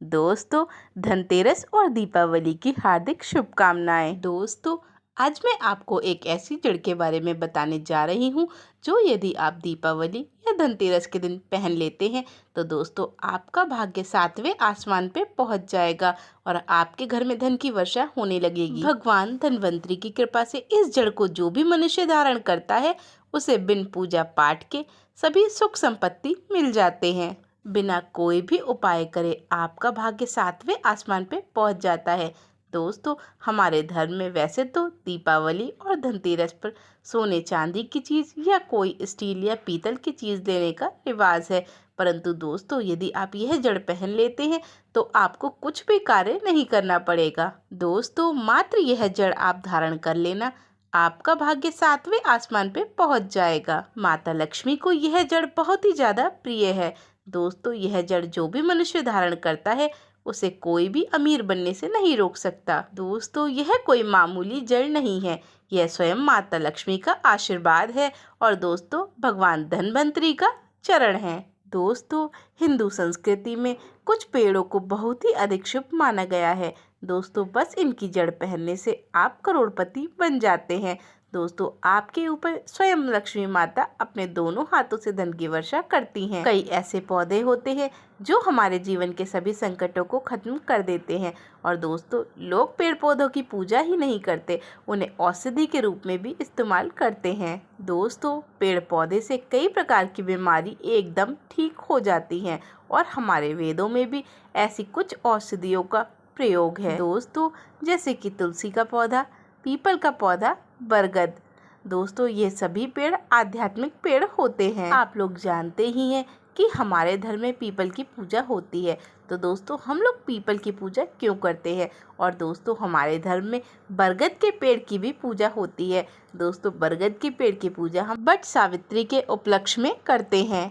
दोस्तों, धनतेरस और दीपावली की हार्दिक शुभकामनाएं। दोस्तों, आज मैं आपको एक ऐसी जड़ के बारे में बताने जा रही हूँ जो यदि आप दीपावली या धनतेरस के दिन पहन लेते हैं तो दोस्तों आपका भाग्य 7वें आसमान पे पहुँच जाएगा और आपके घर में धन की वर्षा होने लगेगी। भगवान धन्वंतरी की कृपा से इस जड़ को जो भी मनुष्य धारण करता है उसे बिन पूजा पाठ के सभी सुख संपत्ति मिल जाते हैं। बिना कोई भी उपाय करे आपका भाग्य 7वें आसमान पे पहुंच जाता है। दोस्तों, हमारे धर्म में वैसे तो दीपावली और धनतेरस पर सोने चांदी की चीज़ या कोई स्टील या पीतल की चीज़ देने का रिवाज है, परंतु दोस्तों यदि आप यह जड़ पहन लेते हैं तो आपको कुछ भी कार्य नहीं करना पड़ेगा। दोस्तों, मात्र यह जड़ आप धारण कर लेना, आपका भाग्य 7वें आसमान पे पहुंच जाएगा। माता लक्ष्मी को यह जड़ बहुत ही ज़्यादा प्रिय है। दोस्तों, यह जड़ जो भी मनुष्य धारण करता है उसे कोई भी अमीर बनने से नहीं रोक सकता। दोस्तों, यह कोई मामूली जड़ नहीं है, यह स्वयं माता लक्ष्मी का आशीर्वाद है और दोस्तों भगवान धन्वंतरी का चरण है। दोस्तों, हिंदू संस्कृति में कुछ पेड़ों को बहुत ही अधिक शुभ माना गया है। दोस्तों, बस इनकी जड़ पहनने से आप करोड़पति बन जाते हैं। दोस्तों, आपके ऊपर स्वयं लक्ष्मी माता अपने दोनों हाथों से धन की वर्षा करती हैं। कई ऐसे पौधे होते हैं जो हमारे जीवन के सभी संकटों को खत्म कर देते हैं और दोस्तों लोग पेड़ पौधों की पूजा ही नहीं करते, उन्हें औषधि के रूप में भी इस्तेमाल करते हैं। दोस्तों, पेड़ पौधे से कई प्रकार की बीमारी एकदम ठीक हो जाती हैं और हमारे वेदों में भी ऐसी कुछ औषधियों का प्रयोग है। दोस्तों, जैसे कि तुलसी का पौधा, पीपल का पौधा, बरगद। दोस्तों, ये सभी पेड़ आध्यात्मिक पेड़ होते हैं। आप लोग जानते ही हैं कि हमारे धर्म में पीपल की पूजा होती है, तो दोस्तों हम लोग पीपल की पूजा क्यों करते हैं? और दोस्तों हमारे धर्म में बरगद के पेड़ की भी पूजा होती है। दोस्तों, बरगद के पेड़ की पूजा हम वट सावित्री के उपलक्ष्य में करते हैं।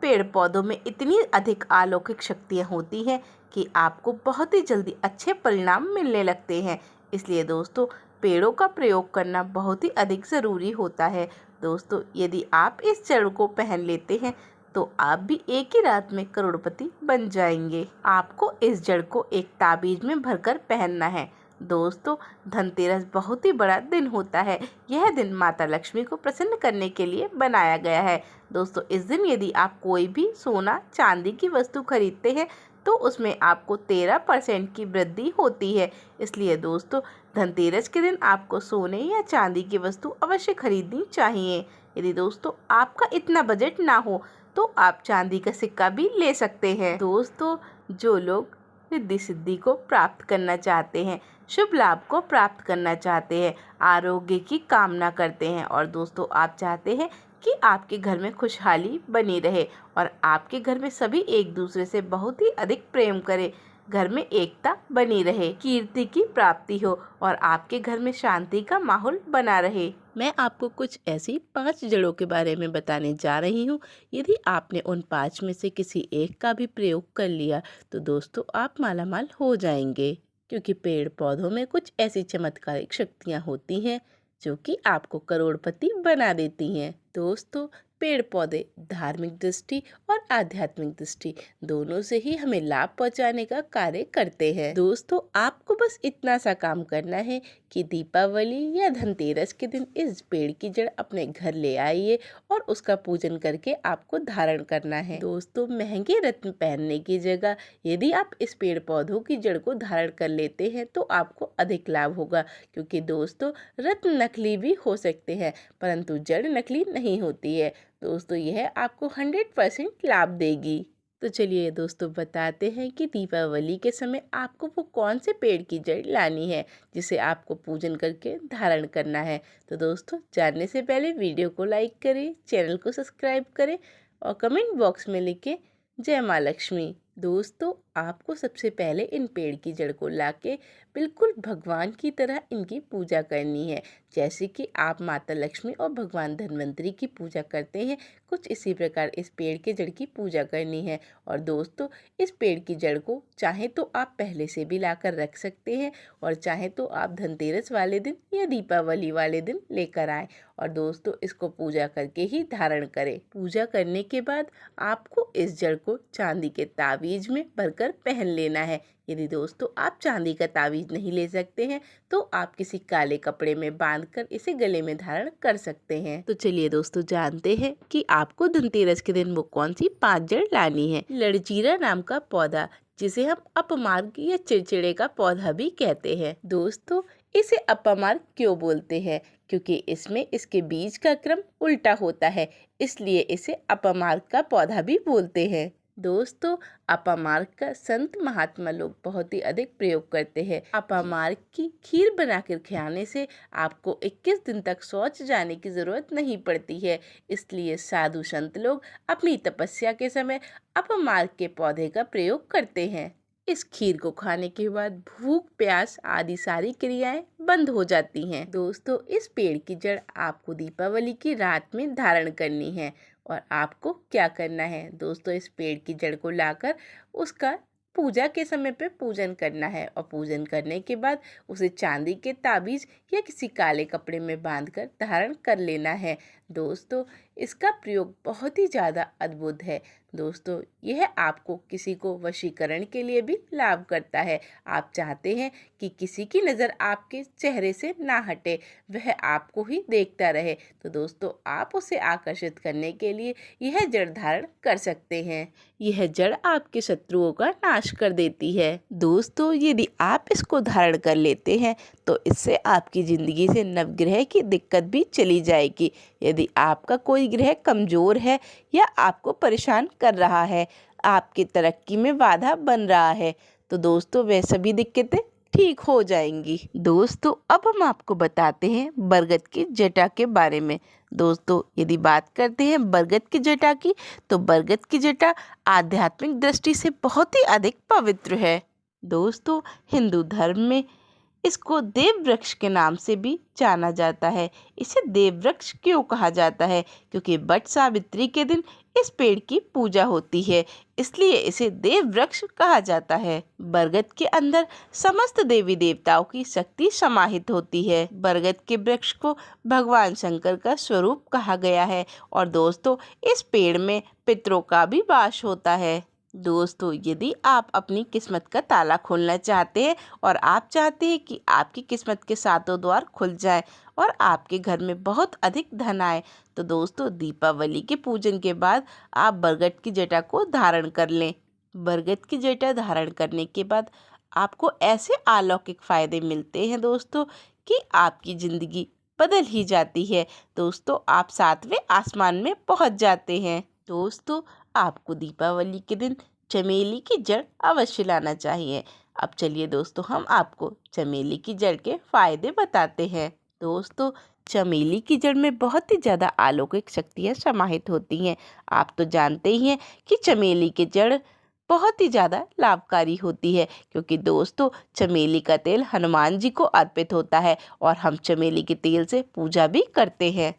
पेड़ पौधों में इतनी अधिक अलौकिक शक्तियाँ होती हैं कि आपको बहुत ही जल्दी अच्छे परिणाम मिलने लगते हैं। इसलिए दोस्तों पेड़ों का प्रयोग करना बहुत ही अधिक ज़रूरी होता है। दोस्तों, यदि आप इस जड़ को पहन लेते हैं तो आप भी एक ही रात में करोड़पति बन जाएंगे। आपको इस जड़ को एक ताबीज में भरकर पहनना है। दोस्तों, धनतेरस बहुत ही बड़ा दिन होता है। यह दिन माता लक्ष्मी को प्रसन्न करने के लिए बनाया गया है। दोस्तों, इस दिन यदि आप कोई भी सोना चांदी की वस्तु खरीदते हैं तो उसमें आपको 13% की वृद्धि होती है। इसलिए दोस्तों धनतेरस के दिन आपको सोने या चांदी की वस्तु अवश्य खरीदनी चाहिए। यदि दोस्तों आपका इतना बजट ना हो तो आप चांदी का सिक्का भी ले सकते हैं। दोस्तों, जो लोग रिद्धि सिद्धि को प्राप्त करना चाहते हैं, शुभ लाभ को प्राप्त करना चाहते हैं, आरोग्य की कामना करते हैं और दोस्तों आप चाहते हैं कि आपके घर में खुशहाली बनी रहे और आपके घर में सभी एक दूसरे से बहुत ही अधिक प्रेम करें, घर में एकता बनी रहे, कीर्ति की प्राप्ति हो और आपके घर में शांति का माहौल बना रहे, मैं आपको कुछ ऐसी 5 जड़ों के बारे में बताने जा रही हूँ। यदि आपने उन 5 में से किसी एक का भी प्रयोग कर लिया तो दोस्तों आप मालामाल हो जाएंगे, क्योंकि पेड़ पौधों में कुछ ऐसी चमत्कारिक शक्तियाँ होती हैं जो कि आपको करोड़पति बना देती हैं। दोस्तों, पेड़ पौधे धार्मिक दृष्टि और आध्यात्मिक दृष्टि दोनों से ही हमें लाभ पहुंचाने का कार्य करते हैं। दोस्तों, आपको बस इतना सा काम करना है कि दीपावली या धनतेरस के दिन इस पेड़ की जड़ अपने घर ले आइए और उसका पूजन करके आपको धारण करना है। दोस्तों, महंगे रत्न पहनने की जगह यदि आप इस पेड़ पौधों की जड़ को धारण कर लेते हैं तो आपको अधिक लाभ होगा, क्योंकि दोस्तों रत्न नकली भी हो सकते हैं परंतु जड़ नकली नहीं होती है। दोस्तों, यह आपको 100% लाभ देगी। तो चलिए दोस्तों बताते हैं कि दीपावली के समय आपको वो कौन से पेड़ की जड़ लानी है जिसे आपको पूजन करके धारण करना है। तो दोस्तों जानने से पहले वीडियो को लाइक करें, चैनल को सब्सक्राइब करें और कमेंट बॉक्स में लिखें जय माँ लक्ष्मी। दोस्तों, आपको सबसे पहले इन पेड़ की जड़ को लाके बिल्कुल भगवान की तरह इनकी पूजा करनी है। जैसे कि आप माता लक्ष्मी और भगवान धन्वंतरी की पूजा करते हैं, कुछ इसी प्रकार इस पेड़ के जड़ की पूजा करनी है। और दोस्तों, इस पेड़ की जड़ को चाहे तो आप पहले से भी लाकर रख सकते हैं और चाहे तो आप धनतेरस वाले दिन या दीपावली वाले दिन लेकर आएँ और दोस्तों इसको पूजा करके ही धारण करें। पूजा करने के बाद आपको इस जड़ को चांदी के ताबीज ताबीज में भरकर पहन लेना है। यदि दोस्तों आप चांदी का ताबीज नहीं ले सकते हैं तो आप किसी काले कपड़े में बांधकर इसे गले में धारण कर सकते हैं। तो चलिए दोस्तों जानते हैं कि आपको धनतेरस के दिन वो कौन सी 5 जड़ लानी है। लड़जीरा नाम का पौधा, जिसे हम अपमार्ग या चिड़चिड़े का पौधा भी कहते हैं। दोस्तों इसे अपमार्ग क्यों बोलते हैं? क्योंकि इसमें इसके बीज का क्रम उल्टा होता है, इसलिए इसे अपमार्ग का पौधा भी बोलते हैं। दोस्तों अपामार्ग का संत महात्मा लोग बहुत ही अधिक प्रयोग करते हैं। अपामार्ग की खीर बनाकर खाने से आपको 21 दिन तक शौच जाने की जरूरत नहीं पड़ती है। इसलिए साधु संत लोग अपनी तपस्या के समय अपामार्ग के पौधे का प्रयोग करते हैं। इस खीर को खाने के बाद भूख प्यास आदि सारी क्रियाएं बंद हो जाती हैं। दोस्तों इस पेड़ की जड़ आपको दीपावली की रात में धारण करनी है। और आपको क्या करना है दोस्तों, इस पेड़ की जड़ को लाकर उसका पूजा के समय पे पूजन करना है और पूजन करने के बाद उसे चांदी के ताबीज या किसी काले कपड़े में बांधकर धारण कर लेना है। दोस्तों इसका प्रयोग बहुत ही ज़्यादा अद्भुत है। दोस्तों यह आपको किसी को वशीकरण के लिए भी लाभ करता है। आप चाहते हैं कि किसी की नज़र आपके चेहरे से ना हटे, वह आपको ही देखता रहे, तो दोस्तों आप उसे आकर्षित करने के लिए यह जड़ धारण कर सकते हैं। यह जड़ आपके शत्रुओं का नाश कर देती है। दोस्तों यदि आप इसको धारण कर लेते हैं तो इससे आपकी ज़िंदगी से नवग्रह की दिक्कत भी चली जाएगी। यदि आपका कोई ग्रह कमज़ोर है या आपको परेशान कर रहा है, आपकी तरक्की में बाधा बन रहा है, तो दोस्तों वह सभी दिक्कतें ठीक हो जाएंगी। दोस्तों अब हम आपको बताते हैं बरगद की जटा के बारे में। दोस्तों यदि बात करते हैं बरगद की जटा की, तो बरगद की जटा आध्यात्मिक दृष्टि से बहुत ही अधिक पवित्र है। दोस्तों हिंदू धर्म में इसको देव वृक्ष के नाम से भी जाना जाता है। इसे देव वृक्ष क्यों कहा जाता है? क्योंकि वट सावित्री के दिन इस पेड़ की पूजा होती है, इसलिए इसे देव वृक्ष कहा जाता है। बरगद के अंदर समस्त देवी देवताओं की शक्ति समाहित होती है। बरगद के वृक्ष को भगवान शंकर का स्वरूप कहा गया है और दोस्तों इस पेड़ में पितरों का भी वास होता है। दोस्तों यदि आप अपनी किस्मत का ताला खोलना चाहते हैं और आप चाहते हैं कि आपकी किस्मत के सातों द्वार खुल जाएं और आपके घर में बहुत अधिक धन आए, तो दोस्तों दीपावली के पूजन के बाद आप बरगद की जटा को धारण कर लें। बरगद की जटा धारण करने के बाद आपको ऐसे अलौकिक फायदे मिलते हैं दोस्तों कि आपकी ज़िंदगी बदल ही जाती है। दोस्तों आप 7वें आसमान में पहुंच जाते हैं। दोस्तों आपको दीपावली के दिन चमेली की जड़ अवश्य लाना चाहिए। अब चलिए दोस्तों हम आपको चमेली की जड़ के फायदे बताते हैं। दोस्तों चमेली की जड़ में बहुत ही ज़्यादा अलौकिक शक्तियाँ समाहित होती हैं। आप तो जानते ही हैं कि चमेली की जड़ बहुत ही ज़्यादा लाभकारी होती है, क्योंकि दोस्तों चमेली का तेल हनुमान जी को अर्पित होता है और हम चमेली के तेल से पूजा भी करते हैं।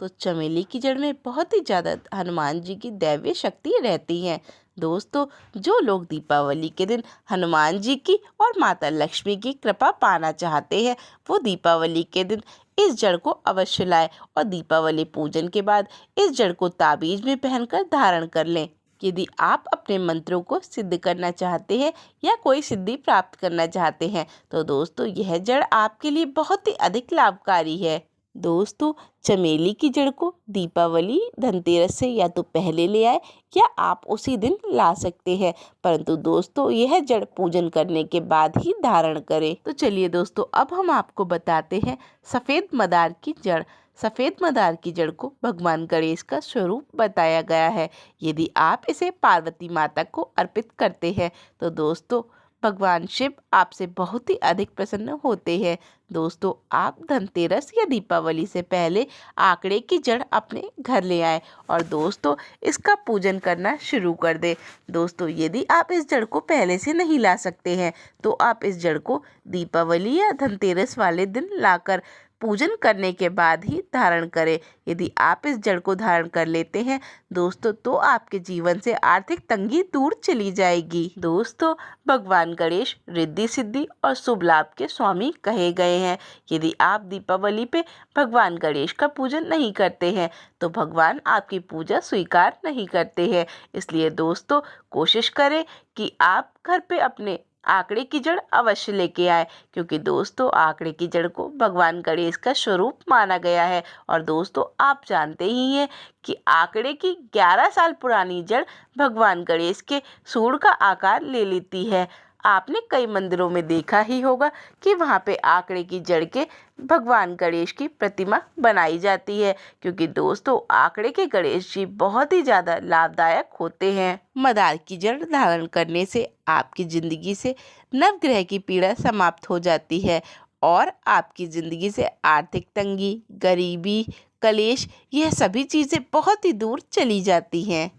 तो चमेली की जड़ में बहुत ही ज़्यादा हनुमान जी की दैवीय शक्ति रहती है। दोस्तों जो लोग दीपावली के दिन हनुमान जी की और माता लक्ष्मी की कृपा पाना चाहते हैं, वो दीपावली के दिन इस जड़ को अवश्य लाएं और दीपावली पूजन के बाद इस जड़ को ताबीज में पहनकर धारण कर लें। यदि आप अपने मंत्रों को सिद्ध करना चाहते हैं या कोई सिद्धि प्राप्त करना चाहते हैं, तो दोस्तों यह जड़ आपके लिए बहुत ही अधिक लाभकारी है। दोस्तों चमेली की जड़ को दीपावली धनतेरस से या तो पहले ले आए या आप उसी दिन ला सकते हैं, परंतु दोस्तों यह जड़ पूजन करने के बाद ही धारण करें। तो चलिए दोस्तों अब हम आपको बताते हैं सफ़ेद मदार की जड़। सफ़ेद मदार की जड़ को भगवान गणेश का स्वरूप बताया गया है। यदि आप इसे पार्वती माता को अर्पित करते हैं तो दोस्तों भगवान शिव आपसे बहुत ही अधिक प्रसन्न होते हैं। दोस्तों आप धनतेरस या दीपावली से पहले आंकड़े की जड़ अपने घर ले आएं और दोस्तों इसका पूजन करना शुरू कर दें। दोस्तों यदि आप इस जड़ को पहले से नहीं ला सकते हैं तो आप इस जड़ को दीपावली या धनतेरस वाले दिन लाकर पूजन करने के बाद ही धारण करें। यदि आप इस जड़ को धारण कर लेते हैं दोस्तों तो आपके जीवन से आर्थिक तंगी दूर चली जाएगी। दोस्तों, भगवान गणेश रिद्धि सिद्धि और शुभ लाभ के स्वामी कहे गए हैं। यदि आप दीपावली पे भगवान गणेश का पूजन नहीं करते हैं तो भगवान आपकी पूजा स्वीकार नहीं करते हैं। इसलिए दोस्तों, कोशिश करें कि आप घर पे अपने आंकड़े की जड़ अवश्य लेके आए, क्योंकि दोस्तों आंकड़े की जड़ को भगवान गणेश का स्वरूप माना गया है। और दोस्तों, आप जानते ही हैं कि आंकड़े की 11 साल पुरानी जड़ भगवान गणेश के सूंड का आकार ले लेती है। आपने कई मंदिरों में देखा ही होगा कि वहाँ पे आंकड़े की जड़ के भगवान गणेश की प्रतिमा बनाई जाती है, क्योंकि दोस्तों आंकड़े के गणेश जी बहुत ही ज़्यादा लाभदायक होते हैं। मदार की जड़ धारण करने से आपकी ज़िंदगी से नवग्रह की पीड़ा समाप्त हो जाती है और आपकी ज़िंदगी से आर्थिक तंगी, गरीबी, कलेश, यह सभी चीज़ें बहुत ही दूर चली जाती हैं।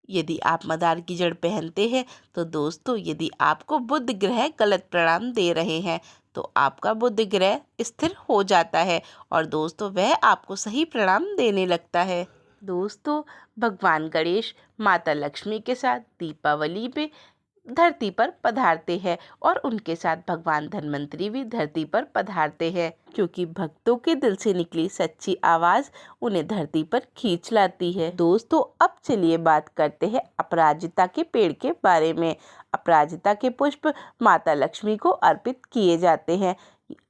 यदि आप मदार की जड़ पहनते हैं तो दोस्तों, यदि आपको बुध ग्रह गलत परिणाम दे रहे हैं तो आपका बुध ग्रह स्थिर हो जाता है और दोस्तों वह आपको सही परिणाम देने लगता है। दोस्तों, भगवान गणेश माता लक्ष्मी के साथ दीपावली पे धरती पर पधारते हैं और उनके साथ भगवान धन्वंतरी भी धरती पर पधारते हैं, क्योंकि भक्तों के दिल से निकली सच्ची आवाज उन्हें धरती पर खींच लाती है। दोस्तों, अब चलिए बात करते हैं अपराजिता के पेड़ के बारे में। अपराजिता के पुष्प माता लक्ष्मी को अर्पित किए जाते हैं।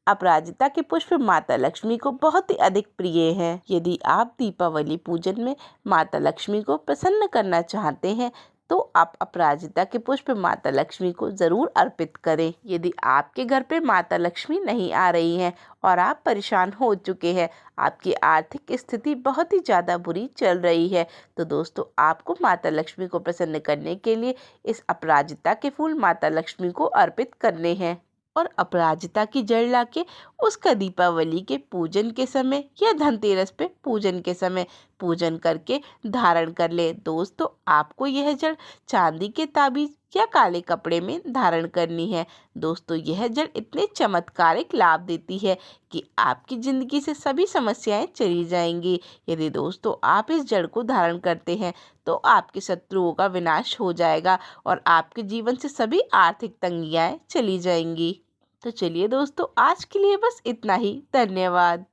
अपराजिता के पुष्प माता लक्ष्मी को बहुत ही अधिक प्रिय हैं। यदि आप दीपावली पूजन में माता लक्ष्मी को प्रसन्न करना चाहते हैं तो आप अपराजिता के पुष्प माता लक्ष्मी को ज़रूर अर्पित करें। यदि आपके घर पे माता लक्ष्मी नहीं आ रही हैं और आप परेशान हो चुके हैं, आपकी आर्थिक स्थिति बहुत ही ज़्यादा बुरी चल रही है, तो दोस्तों आपको माता लक्ष्मी को प्रसन्न करने के लिए इस अपराजिता के फूल माता लक्ष्मी को अर्पित करने हैं और अपराजिता की जड़ लाके उसका दीपावली के पूजन के समय या धनतेरस पे पूजन के समय पूजन करके धारण कर ले। दोस्तों, आपको यह जड़ चांदी के ताबीज या काले कपड़े में धारण करनी है। दोस्तों, यह जड़ इतने चमत्कारिक लाभ देती है कि आपकी ज़िंदगी से सभी समस्याएं चली जाएंगी। यदि दोस्तों आप इस जड़ को धारण करते हैं तो आपके शत्रुओं का विनाश हो जाएगा और आपके जीवन से सभी आर्थिक तंगियाएं चली जाएंगी। तो चलिए दोस्तों, आज के लिए बस इतना ही। धन्यवाद।